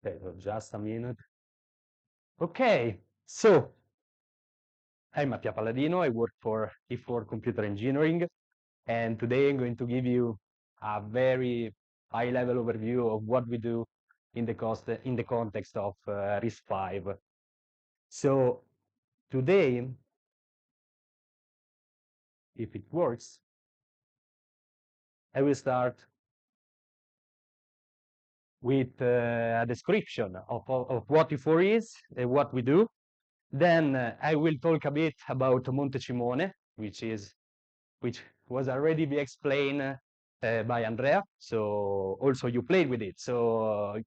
Okay, so just a minute. Okay, so I'm Mattia Paladino. I work for E4 Computer Engineering, and today I'm going to give you a very high-level overview of what we do in the context of RISC-V. So today, if it works, I will start with a description of what E4 is, what we do. Then I will talk a bit about Montecimone, which was already be explained by Andrea. So also you played with it, so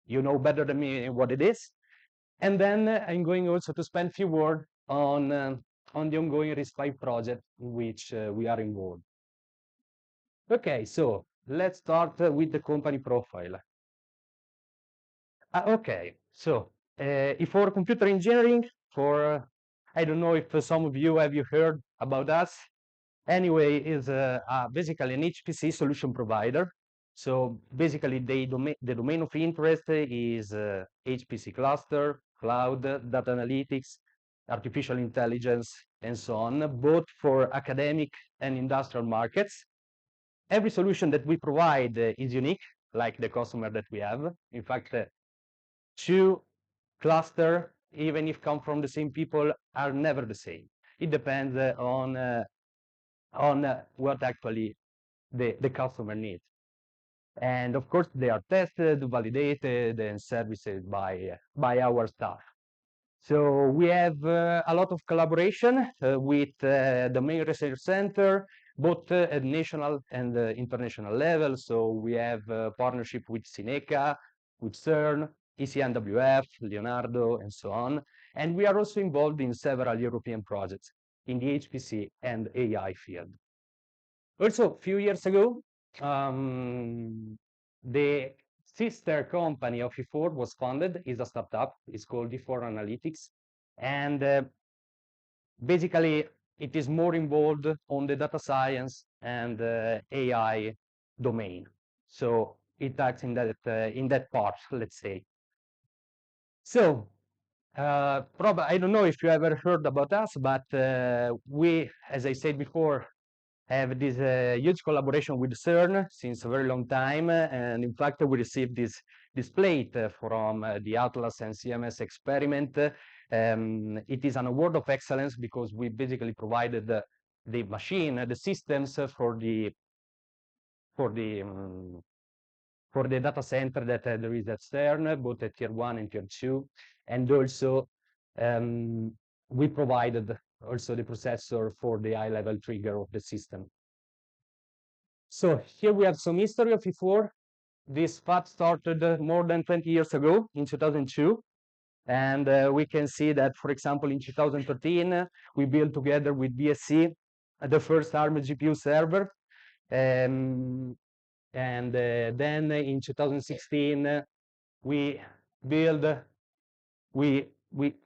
you know better than me what it is. And then I'm going also to spend a few words on the ongoing RISC-V project in which we are involved. Okay, so let's start with the company profile. Okay, so for computer engineering, I don't know if some of you have heard about us. Anyway, is basically an HPC solution provider. So basically, the domain of interest is HPC cluster, cloud, data analytics, artificial intelligence, and so on, both for academic and industrial markets. Every solution that we provide is unique, like the customer that we have. In fact, two cluster, even if come from the same people, are never the same. It depends on what actually the customer needs. And of course, they are tested, validated, and serviced by our staff. So we have a lot of collaboration with the main research center, both at national and international level. So we have partnership with Cineca, with CERN, ECNWF, Leonardo, and so on. And we are also involved in several European projects in the HPC and AI field. Also, a few years ago, the sister company of E4 was founded, is a startup, it's called E4 Analytics. And basically, it is more involved on the data science and AI domain. So it acts in that part, let's say. So probably, I don't know if you ever heard about us, but we, as I said before, have this huge collaboration with CERN since a very long time, and in fact we received this plate from the Atlas and CMS experiment. It is an award of excellence because we basically provided the machine, the systems for the data center that there is at CERN, both at tier 1 and tier 2, and also we provided also the processor for the high-level trigger of the system. So here we have some history of E4. This path started more than 20 years ago in 2002. And we can see that, for example, in 2013, we built together with BSC the first ARM GPU server. And then in 2016, we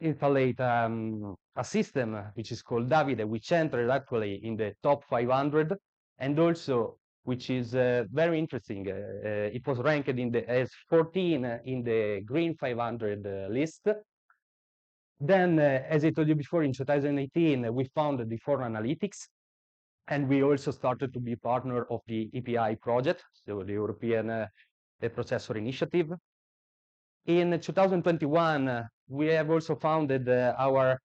installed a system which is called Davide, which entered actually in the top 500, and also which is very interesting. It was ranked as 14 in the Green 500 list. Then, as I told you before, in 2018, we founded the E4 Analytics, and we also started to be partner of the EPI project, so the European Processor Initiative. In 2021, we have also founded our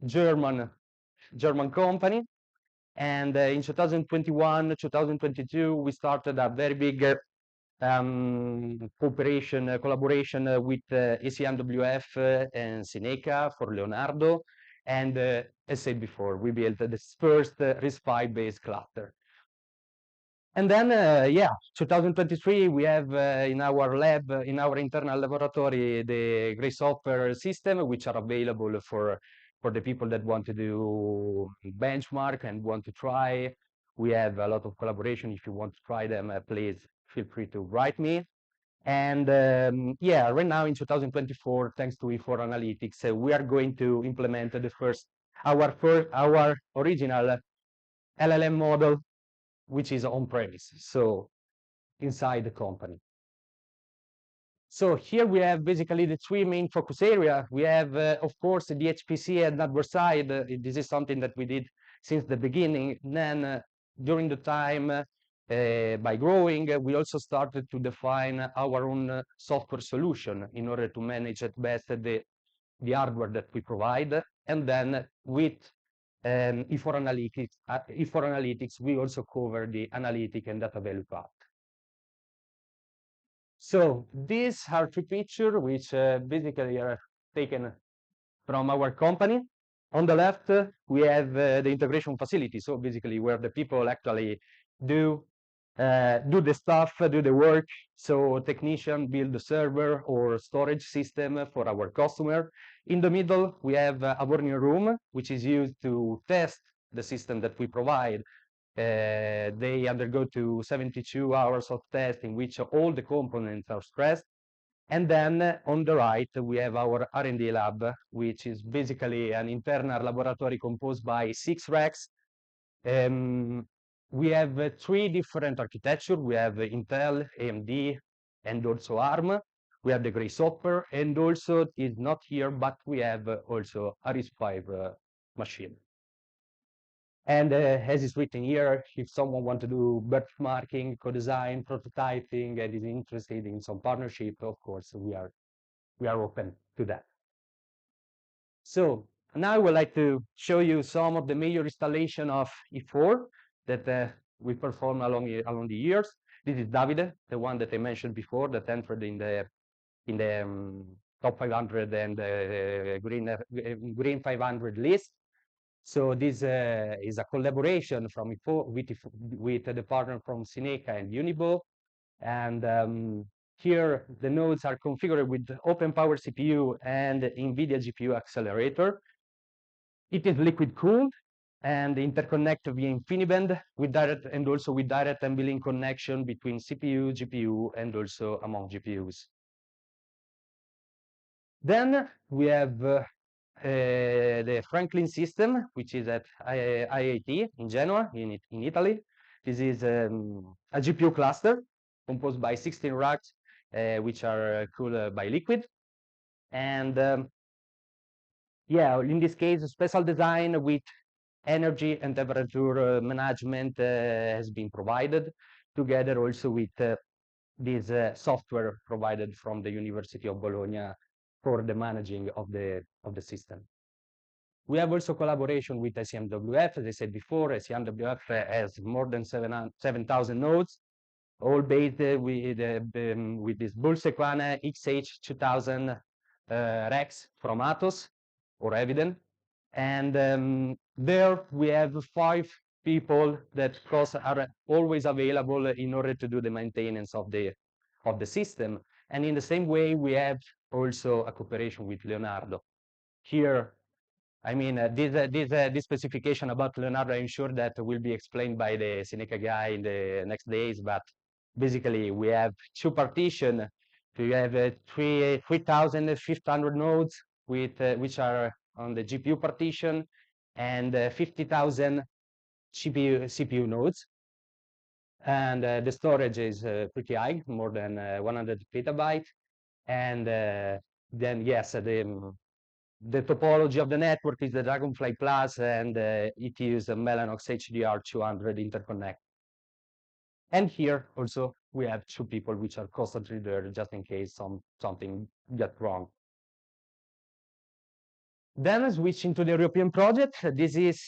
German company. And in 2021, 2022, we started a very big collaboration with ECNWF and Cineca for Leonardo. And as said before, we built the first RISC-V based cluster. And then, 2023, we have in our lab, in our internal laboratory, the Gray software system, which are available for the people that want to do benchmark and want to try. We have a lot of collaboration. If you want to try them, please feel free to write me. And right now in 2024, thanks to E4 Analytics, we are going to implement our original LLM model, which is on premise, so inside the company. So here we have basically the three main focus area. We have, of course, the HPC and network side. This is something that we did since the beginning. Then during the time, by growing, we also started to define our own software solution in order to manage at best the hardware that we provide. And then with E4 Analytics, we also cover the analytic and data value part. So these are two pictures which basically are taken from our company. On the left, we have the integration facility. So basically where the people actually do the stuff, do the work. So technician build the server or storage system for our customer. In the middle, we have a burning room, which is used to test the system that we provide. They undergo to 72 hours of test in which all the components are stressed. And then on the right, we have our R&D lab, which is basically an internal laboratory composed by 6 racks. We have 3 different architecture. We have Intel, AMD, and also ARM. We have the gray software, and also is not here, but we have also a RISC-V machine. And as is written here, if someone wants to do benchmarking, co-design, prototyping, and is interested in some partnership, of course, we are open to that. So now I would like to show you some of the major installation of E4 that we performed along the years. This is Davide, the one that I mentioned before, that entered in the top 500 and green 500 list. So this is a collaboration from E4 with the partner from Cineca and Unibo. And here the nodes are configured with Open Power CPU and NVIDIA GPU accelerator. It is liquid cooled and interconnect via InfiniBand with direct and also with direct NVLink connection between CPU, GPU, and also among GPUs. Then we have the Franklin system, which is at IIT in Genoa, in Italy. This is a GPU cluster composed by 16 racks, which are cooled by liquid. And yeah, in this case, a special design with energy and temperature management has been provided, together also with this software provided from the University of Bologna for the managing of the system. We have also collaboration with SEMWF. As I said before, SEMWF has more than 7,000 nodes, all based with this Bull-Sequana XH2000 racks from Atos or Eviden. And there we have 5 people that are always available in order to do the maintenance of the system. And in the same way, we have also a cooperation with Leonardo. Here, I mean, this specification about Leonardo, I'm sure that will be explained by the Cineca guy in the next days. But basically, we have 2 partitions. We have 3,500 nodes with which are on the GPU partition, and 50,000 CPU nodes. And the storage is pretty high, more than 100 petabytes. And then yes, the topology of the network is the Dragonfly Plus, and it uses a Mellanox HDR200 interconnect. And here also we have 2 people which are constantly there just in case something gets wrong. Then switching to the European project, this is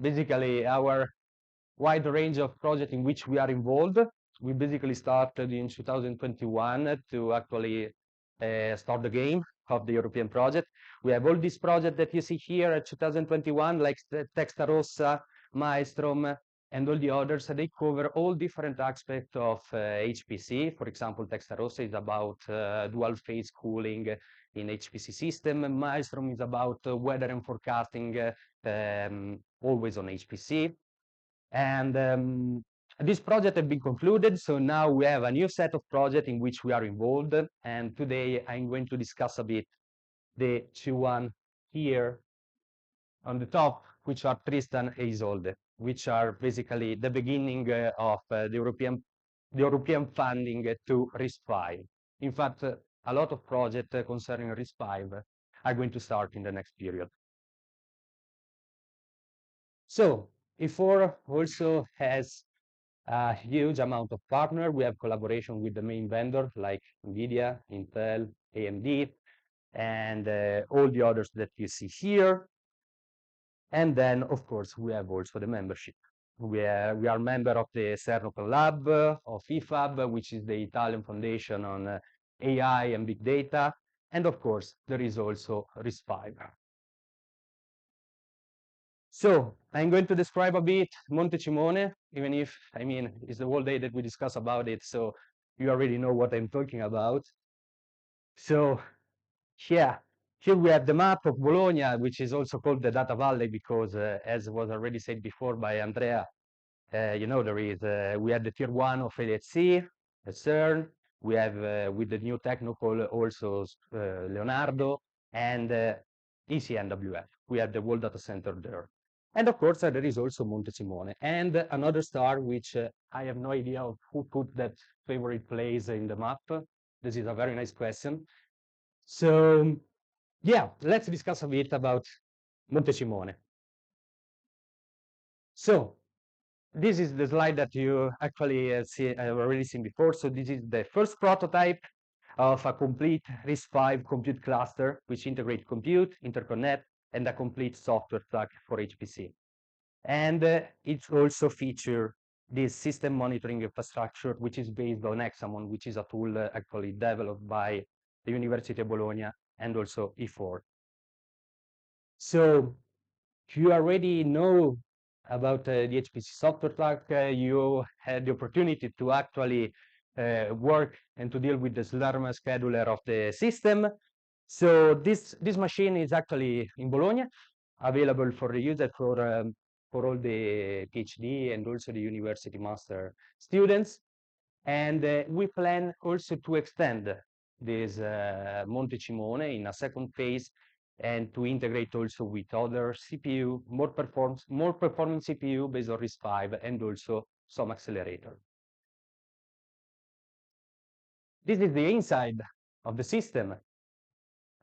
basically our wide range of projects in which we are involved. We basically started in 2021 to actually start the game of the European project. We have all these projects that you see here at 2021, like Testarossa, Maelstrom, and all the others. They cover all different aspects of HPC. For example, Testarossa is about dual phase cooling in HPC system. Maelstrom is about weather and forecasting, always on HPC. And this project has been concluded, so now we have a new set of projects in which we are involved. And today I'm going to discuss a bit the 2 here on the top, which are Tristan and Isolde, which are basically the beginning of the European the European funding to RISC-V. In fact, a lot of projects concerning RISC-V are going to start in the next period. So E4 also has a huge amount of partner. We have collaboration with the main vendor like NVIDIA, Intel, AMD, and all the others that you see here. And then, of course, we have also the membership. We are member of the CERN Open Lab, of IFAB, which is the Italian Foundation on AI and Big Data. And of course, there is also RISC-V. So I'm going to describe a bit Montecimone, even if, I mean, it's the whole day that we discuss about it, so you already know what I'm talking about. So yeah, here we have the map of Bologna, which is also called the Data Valley because, as was already said before by Andrea, you know, there is we have the tier 1 of LHC, CERN, we have with the new technical also Leonardo, and ECNWF. We have the World Data Center there. And of course, there is also Montecimone. And another star, which I have no idea of who put that favorite place in the map. This is a very nice question. So yeah, let's discuss a bit about Montecimone. So this is the slide that you actually have already seen before. So this is the first prototype of a complete RISC-V compute cluster, which integrates compute, interconnect, and a complete software stack for HPC. And it also features this system monitoring infrastructure, which is based on Hexamon, which is a tool actually developed by the University of Bologna and also E4. So you already know about the HPC software stack. You had the opportunity to actually work and to deal with the Slurm scheduler of the system. So this machine is actually in Bologna, available for the user for all the PhD and also the university master students. And we plan also to extend this Montecimone in a second phase and to integrate also with other CPU, more performance CPU based on RISC-V and also some accelerator. This is the inside of the system.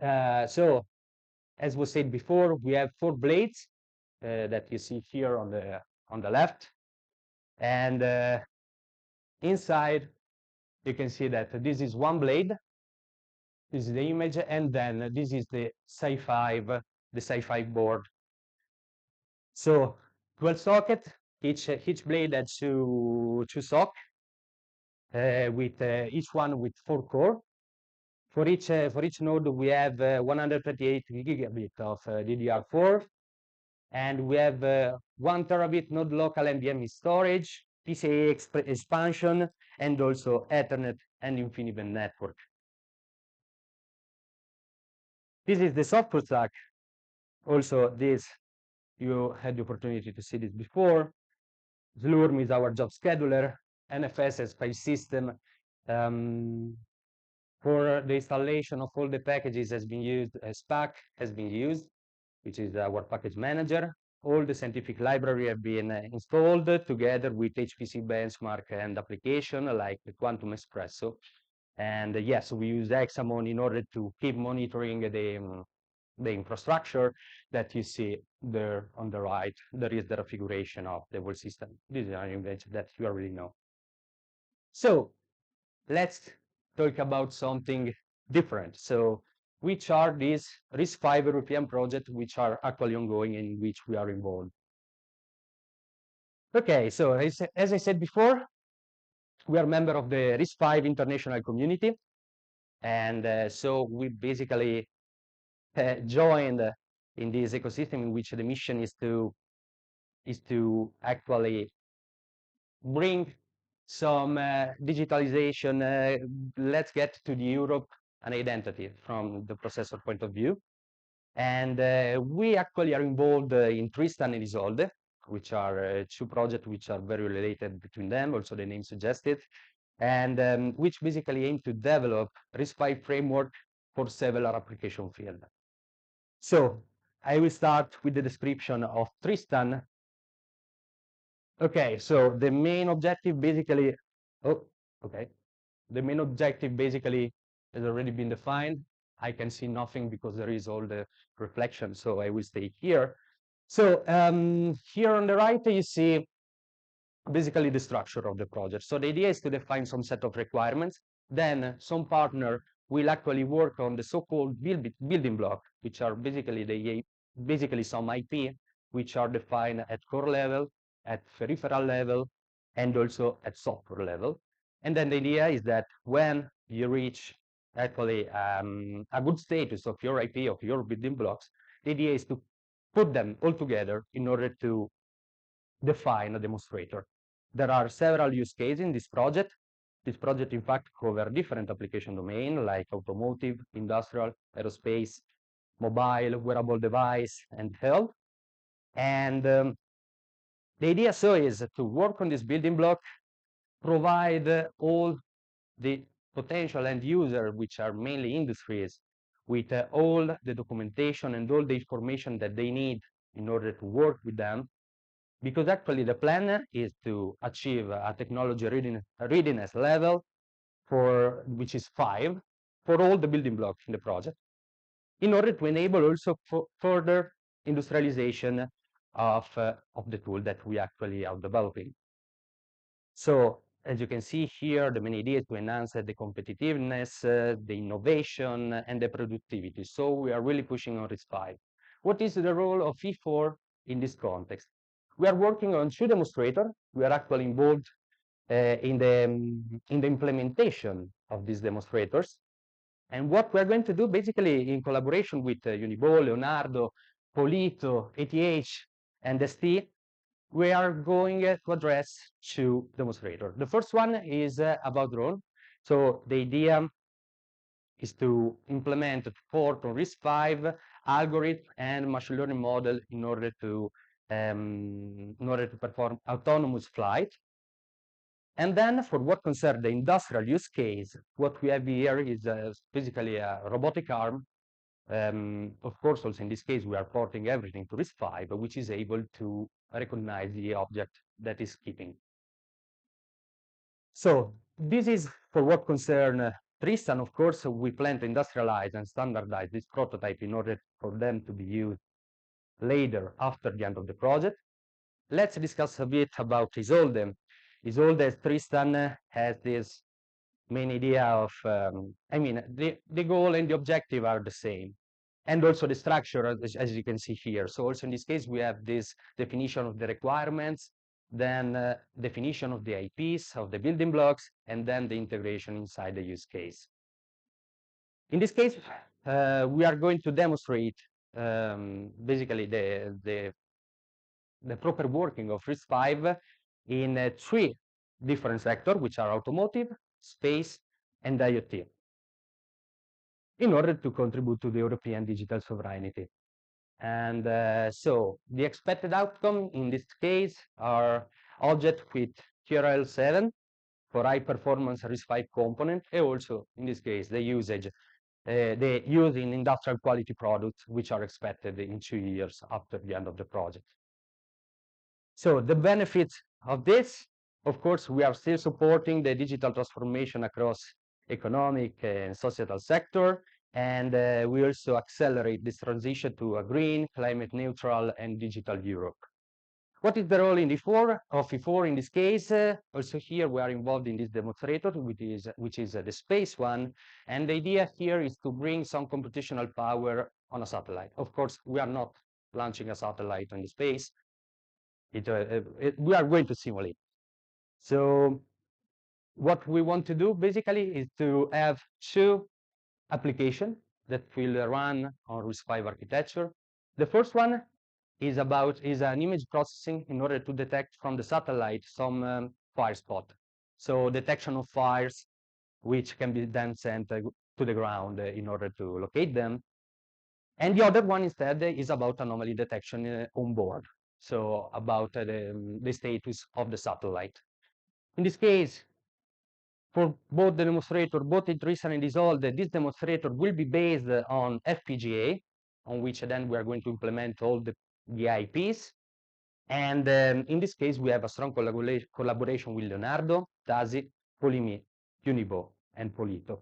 So as was said before, we have 4 blades that you see here on the left. And inside, you can see that this is one blade. This is the image, and then this is the SiFi board. So 12 socket, each blade has two sock, with each one with 4 core. For each node, we have 128 gigabit of DDR4, and we have 1 terabit node local NVMe storage, PCIe expansion, and also Ethernet and InfiniBand network. This is the software stack. Also, this, you had the opportunity to see this before. Slurm is our job scheduler. NFS as file system. For the installation of all the packages has been used, SPAC has been used, which is our package manager. All the scientific library have been installed together with HPC benchmark and application like the Quantum Espresso. And yes, we use Hexamon in order to keep monitoring the infrastructure that you see there on the right. There is the configuration of the whole system. This is an image that you already know. So let's talk about something different. So which are these RISC-V European projects which are actually ongoing and in which we are involved? Okay, so as I said before, we are a member of the RISC-V international community. And so we basically joined in this ecosystem in which the mission is to actually bring some digitalization. Let's get to the Europe an identity from the processor point of view. And we actually are involved in Tristan and Isolde, which are 2 projects which are very related between them, also the name suggested, and which basically aim to develop RISC-V framework for several application fields. So I will start with the description of Tristan. Okay, so the main objective basically, Okay, the main objective basically has already been defined. I can see nothing because there is all the reflection, so I will stay here. So here on the right, you see basically the structure of the project. So the idea is to define some set of requirements. Then some partner will actually work on the so-called building block, which are basically some IP, which are defined at core level, at peripheral level, and also at software level. And then the idea is that when you reach actually a good status of your IP, of your building blocks, the idea is to put them all together in order to define a demonstrator. There are several use cases in this project. This project, in fact, covers different application domains like automotive, industrial, aerospace, mobile, wearable device, and health. And the idea so is to work on this building block, provide all the potential end user, which are mainly industries, with all the documentation and all the information that they need in order to work with them, because actually the plan is to achieve a technology readiness level for which is 5 for all the building blocks in the project, in order to enable also further industrialization of the tool that we actually are developing. So as you can see here, the main idea is to enhance the competitiveness, the innovation, and the productivity. So we are really pushing on RISC-V. What is the role of E4 in this context? We are working on 2 demonstrators. We are actually involved in the implementation of these demonstrators. And what we're going to do, basically, in collaboration with Unibo, Leonardo, Polito, ATH, and ST, we are going to address 2 demonstrators. The first one is about drone. So the idea is to implement a port on RISC-V algorithm and machine learning model in order to perform autonomous flight. And then for what concerns the industrial use case, what we have here is basically a robotic arm. Of course, also in this case, we are porting everything to RISC-V, which is able to recognize the object that is keeping. So this is for what concerns Tristan. Of course, we plan to industrialize and standardize this prototype in order for them to be used later after the end of the project. Let's discuss a bit about Isolde. Isolde, as Tristan, has this main idea of, the goal and the objective are the same. And also the structure, as you can see here. So also in this case, we have this definition of the requirements, then definition of the IPs, of the building blocks, and then the integration inside the use case. In this case, we are going to demonstrate basically the proper working of RISC-V in 3 different sectors, which are automotive, space, and IoT, in order to contribute to the European digital sovereignty. And so the expected outcome in this case are objects with TRL7 for high performance RISC-V component, and also in this case the use in industrial quality products, which are expected in 2 years after the end of the project. So the benefits of this, of course, we are still supporting the digital transformation across economic and societal sector, and we also accelerate this transition to a green, climate neutral, and digital Europe. What is the role in E4 in this case? Also here we are involved in this demonstrator, which is the space one, and the idea here is to bring some computational power on a satellite. Of course, we are not launching a satellite in space. We are going to simulate. So what we want to do basically is to have 2 applications that will run on RISC-V architecture. The first one is an image processing in order to detect from the satellite some fire spot. So detection of fires, which can be then sent to the ground in order to locate them. And the other one instead is about anomaly detection on board. So about the status of the satellite. In this case, for both the demonstrator, both Tristan and Isolde, this demonstrator will be based on FPGA, on which then we are going to implement all the IPs. And in this case, we have a strong collaboration with Leonardo, Tasi, Polimi, Unibo, and Polito.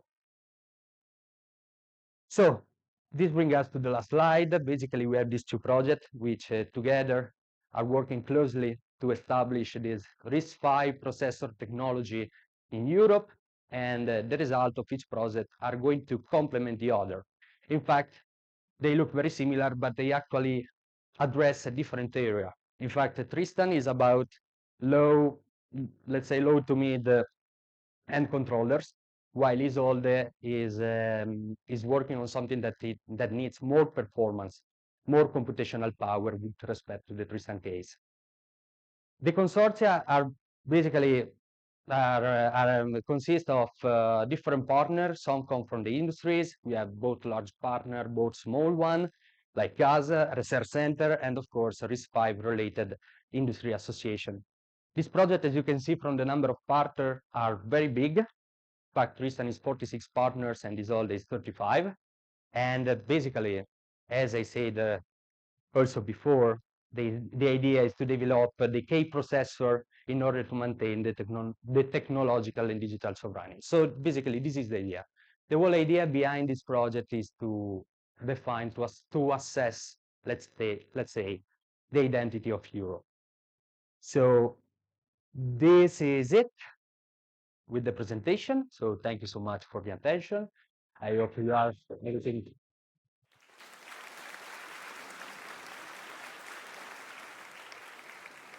So this brings us to the last slide. Basically, we have these two projects which together are working closely to establish this RISC-V processor technology in Europe, and the result of each project are going to complement the other. In fact, they look very similar, but they actually address a different area. In fact, Tristan is about low, let's say low to mid end controllers, while Isolde is working on something that needs more performance, more computational power with respect to the Tristan case. The consortia are basically consist of different partners. Some come from the industries. We have both large partner, both small one, like GAS, Research Center, and of course, RISC-V related industry association. This project, as you can see from the number of partners, are very big. In fact, Tristan is 46 partners and Isolde is 35. And basically, as I said also before, the idea is to develop the K processor in order to maintain the technological and digital sovereignty. So basically, this is the idea. The whole idea behind this project is to define, to assess, let's say, the identity of Europe. So this is it with the presentation. So thank you so much for the attention. I hope you have everything